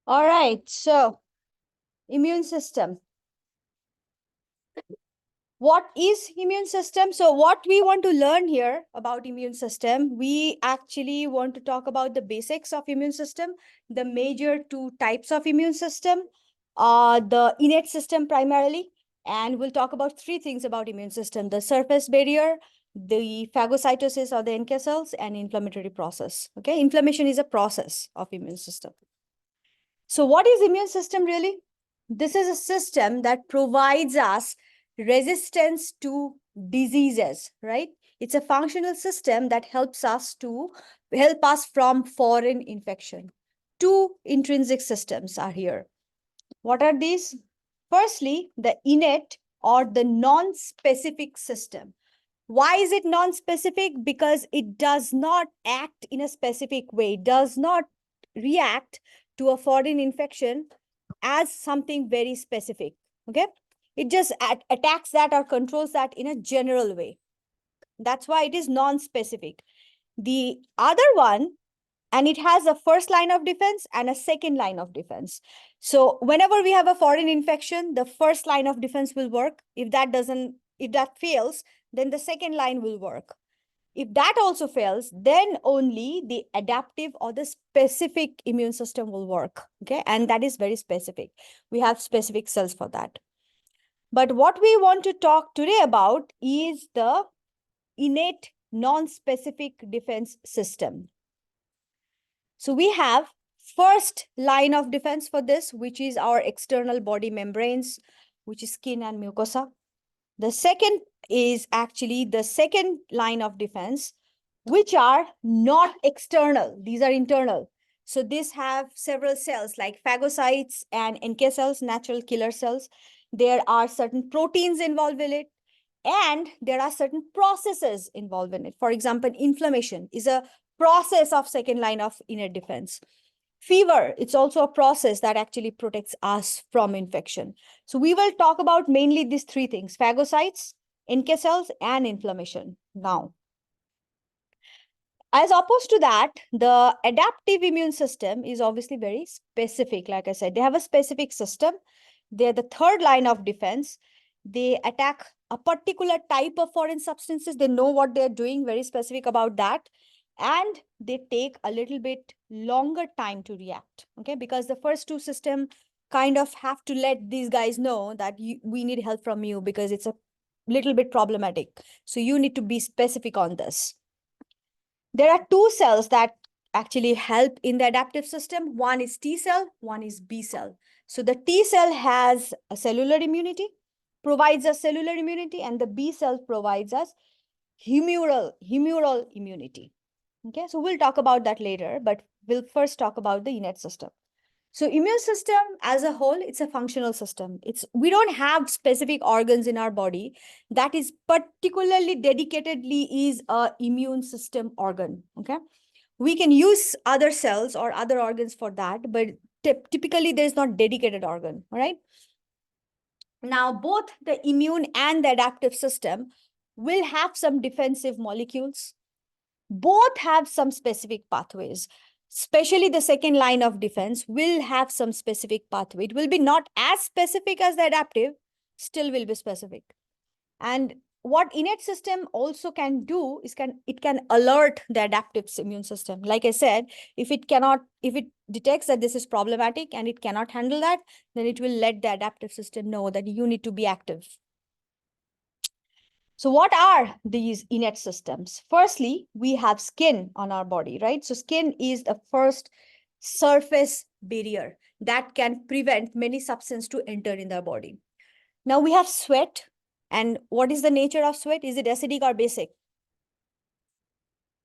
All right, so immune system. What is immune system? So what we want to learn here about immune system, we actually want to talk about the basics of immune system, the major two types of immune system, the innate system primarily, and we'll talk about three things about immune system: the surface barrier, the phagocytosis of the NK cells, and inflammatory process. Okay, inflammation is a process of immune system. So what is immune system really? This is a system that provides us resistance to diseases, right? It's a functional system that help us from foreign infection. Two intrinsic systems are here. What are these? Firstly, the innate or the non-specific system. Why is it non-specific? Because it does not act in a specific way, does not react to a foreign infection as something very specific. Okay, it just attacks that or controls that in a general way. That's why it is non-specific. The other one, and it has a first line of defense and a second line of defense. So whenever we have a foreign infection, the first line of defense will work. If that fails, then the second line will work. If that also fails, then only the adaptive or the specific immune system will work. Okay, and that is very specific. We have specific cells for that. But what we want to talk today about is the innate non-specific defense system. So we have first line of defense for this, which is our external body membranes, which is skin and mucosa. The second is actually the second line of defense, which are not external. These are internal. So these have several cells like phagocytes and NK cells, natural killer cells. There are certain proteins involved in it, and there are certain processes involved in it. For example, inflammation is a process of second line of innate defense. Fever, it's also a process that actually protects us from infection. So we will talk about mainly these three things: phagocytes, NK cells, and inflammation now. As opposed to that, the adaptive immune system is obviously very specific. Like I said, they have a specific system. They're the third line of defense. They attack a particular type of foreign substances. They know what they're doing, very specific about that. And they take a little bit longer time to react, okay? Because the first two systems kind of have to let these guys know that we need help from you because it's a little bit problematic. So you need to be specific on this. There are two cells that actually help in the adaptive system. One is T cell, one is B cell. So the T cell has a cellular immunity, provides us cellular immunity, and the B cell provides us humoral immunity. Okay, so we'll talk about that later, but we'll first talk about the innate system. So immune system as a whole, it's a functional system. We don't have specific organs in our body that is particularly dedicatedly is a immune system organ. Okay, we can use other cells or other organs for that, but typically there's not dedicated organ. All right. Now, both the immune and the adaptive system will have some defensive molecules. Both have some specific pathways. Especially the second line of defense will have some specific pathway. It will be not as specific as the adaptive, still will be specific. And what innate system also can do is it can alert the adaptive immune system. Like I said, if it detects that this is problematic and it cannot handle that, then it will let the adaptive system know that you need to be active. So what are these innate systems? Firstly, we have skin on our body, right? So skin is the first surface barrier that can prevent many substances to enter in the body. Now we have sweat. And what is the nature of sweat? Is it acidic or basic?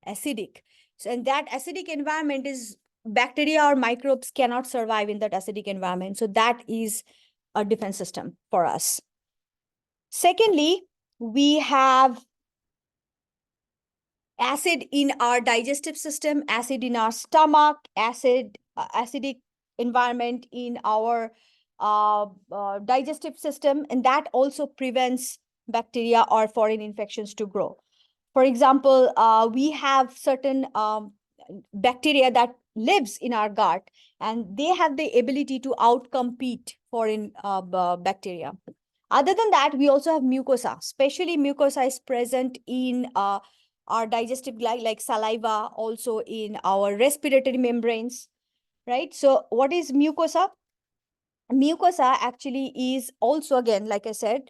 Acidic. So in that acidic environment is bacteria or microbes cannot survive in that acidic environment. So that is a defense system for us. Secondly, we have acid in our digestive system, acid in our stomach, acidic environment in our digestive system, and that also prevents bacteria or foreign infections to grow. For example, we have certain bacteria that lives in our gut, and they have the ability to outcompete foreign bacteria. Other than that, we also have mucosa. Especially mucosa is present in our digestive gland, like saliva, also in our respiratory membranes, right? So what is mucosa? Mucosa actually is also, again, like I said,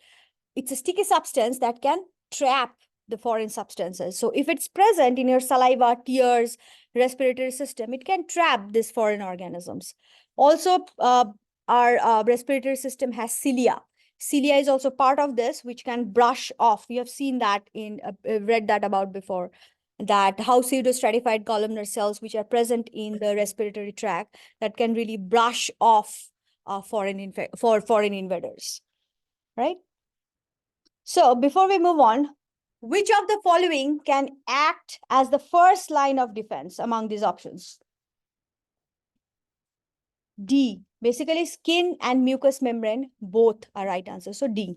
it's a sticky substance that can trap the foreign substances. So if it's present in your saliva, tears, respiratory system, it can trap these foreign organisms. Also, our respiratory system has cilia. Cilia is also part of this, which can brush off. We have seen that in, read that about before, that how pseudostratified columnar cells, which are present in the respiratory tract, that can really brush off foreign invaders, right? So before we move on, which of the following can act as the first line of defense among these options? D. Basically, skin and mucous membrane, both are right answers. So D.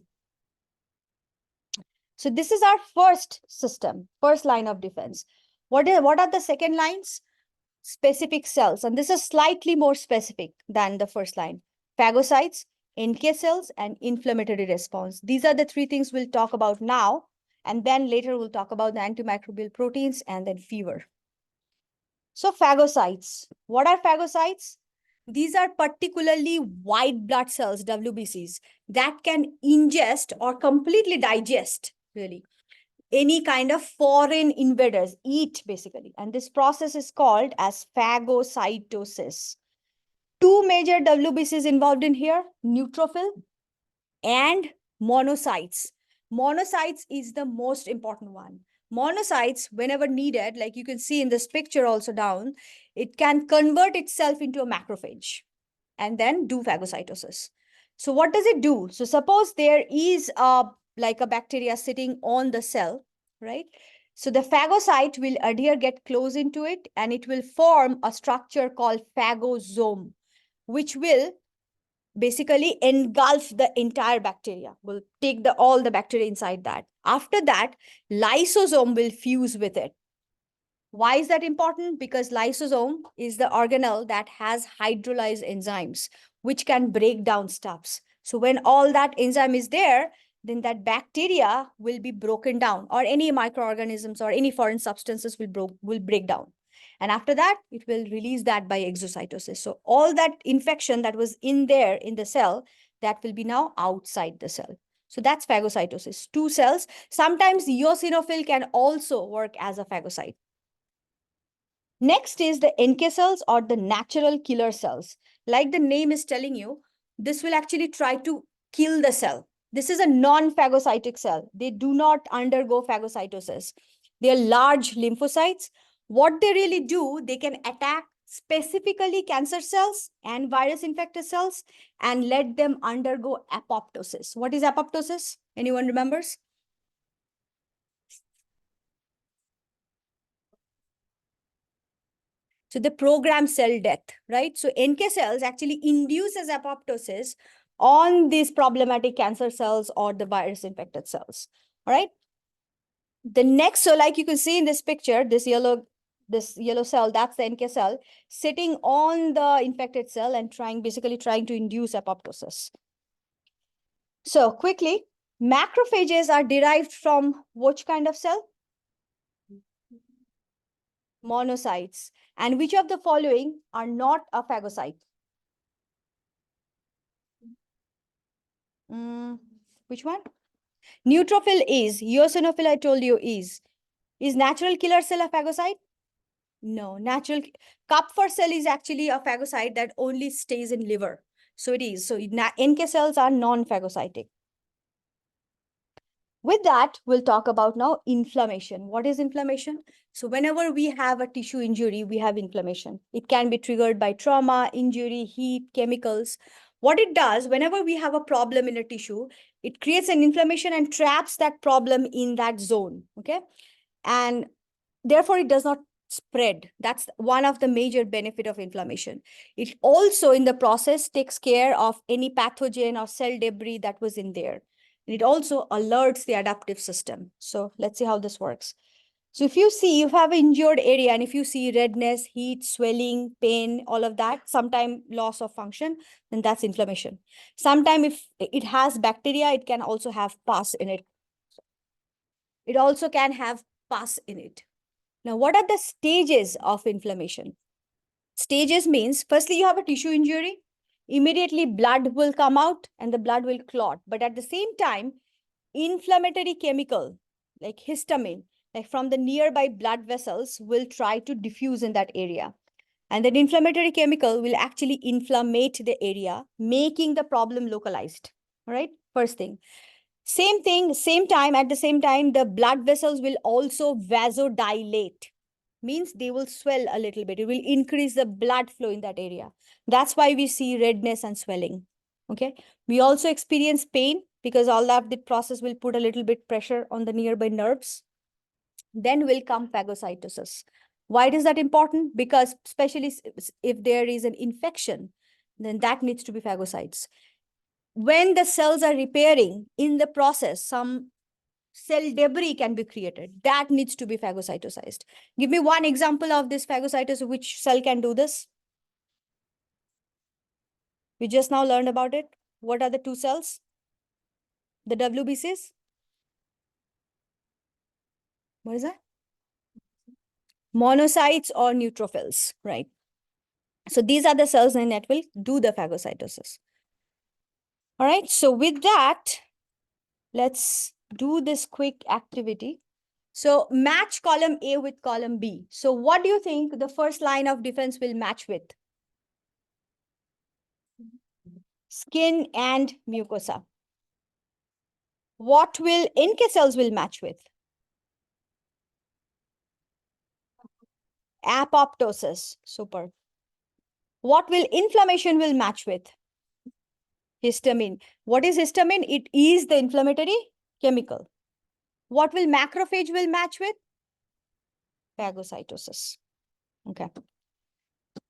So this is our first system, first line of defense. What are the second lines? Specific cells. And this is slightly more specific than the first line. Phagocytes, NK cells, and inflammatory response. These are the three things we'll talk about now. And then later we'll talk about the antimicrobial proteins and then fever. So phagocytes. What are phagocytes? These are particularly white blood cells, WBCs, that can ingest or completely digest, really, any kind of foreign invaders, eat basically. And this process is called as phagocytosis. Two major WBCs involved in here, neutrophil and monocytes. Monocytes is the most important one. Monocytes, whenever needed, like you can see in this picture also down, it can convert itself into a macrophage and then do phagocytosis. So what does it do? So suppose there is like a bacteria sitting on the cell, right? So the phagocyte will adhere, get close into it, and it will form a structure called phagosome, which will basically engulf the entire bacteria, will take all the bacteria inside that. After that, lysosome will fuse with it. Why is that important? Because lysosome is the organelle that has hydrolyzed enzymes, which can break down stuffs. So when all that enzyme is there, then that bacteria will be broken down, or any microorganisms or any foreign substances will break down. And after that, it will release that by exocytosis. So all that infection that was in there in the cell, that will be now outside the cell. So that's phagocytosis. Two cells. Sometimes eosinophil can also work as a phagocyte. Next is the NK cells, or the natural killer cells. Like the name is telling you, this will actually try to kill the cell. This is a non-phagocytic cell. They do not undergo phagocytosis. They are large lymphocytes. What they really do, they can attack specifically cancer cells and virus-infected cells and let them undergo apoptosis. What is apoptosis? Anyone remembers? So the programmed cell death, right? So NK cells actually induces apoptosis on these problematic cancer cells or the virus-infected cells, all right? The next, so like you can see in this picture, this yellow cell, that's the NK cell sitting on the infected cell and basically trying to induce apoptosis. So quickly, macrophages are derived from which kind of cell? Monocytes. And which of the following are not a phagocyte? Which one? Neutrophil is. Eosinophil, I told you, is. Is natural killer cell a phagocyte? No. Natural Kupffer cell is actually a phagocyte that only stays in liver. So it is. So NK cells are non-phagocytic. With that, we'll talk about now inflammation. What is inflammation? So whenever we have a tissue injury, we have inflammation. It can be triggered by trauma, injury, heat, chemicals. What it does, whenever we have a problem in a tissue, it creates an inflammation and traps that problem in that zone, okay? And therefore, it does not spread. That's one of the major benefit of inflammation. It also, in the process, takes care of any pathogen or cell debris that was in there. It also alerts the adaptive system. So let's see how this works. So if you see you have an injured area and if you see redness, heat, swelling, pain, all of that, sometime loss of function, then that's inflammation. Sometime if it has bacteria, it can also have pus in it. It also can have pus in it. Now, what are the stages of inflammation? Stages means, firstly, you have a tissue injury. Immediately, blood will come out and the blood will clot. But at the same time, inflammatory chemical like histamine, like from the nearby blood vessels, will try to diffuse in that area. And that inflammatory chemical will actually inflammate the area, making the problem localized. All right, first thing. Same thing, same time, at the same time, the blood vessels will also vasodilate. Means they will swell a little bit. It will increase the blood flow in that area. That's why we see redness and swelling. Okay. We also experience pain because all of the process will put a little bit pressure on the nearby nerves. Then will come phagocytosis. Why is that important? Because especially if there is an infection, then that needs to be phagocytes. When the cells are repairing, in the process, some cell debris can be created. That needs to be phagocytosized. Give me one example of this phagocytosis. Which cell can do this? We just now learned about it. What are the two cells? The WBCs? What is that? Monocytes or neutrophils, right? So these are the cells that will do the phagocytosis. All right, so with that, let's do this quick activity. So match column A with column B. So what do you think the first line of defense will match with? Skin and mucosa. What will NK cells will match with? Apoptosis. Super. What will inflammation will match with? Histamine. What is histamine? It is the inflammatory chemical. What will macrophage will match with? Phagocytosis. Okay.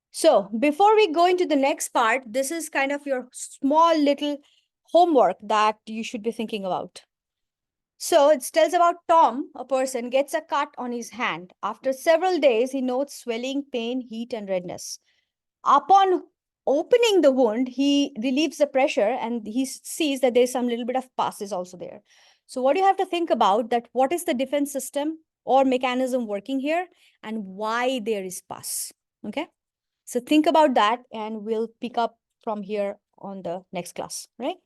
So before we go into the next part, this is kind of your small little homework that you should be thinking about. So it tells about Tom, a person gets a cut on his hand. After several days, he notes swelling, pain, heat, and redness. Upon opening the wound, he relieves the pressure and he sees that there's some little bit of pus is also there. So what you have to think about that what is the defense system or mechanism working here and why there is pus. Okay. So think about that and we'll pick up from here on the next class, right?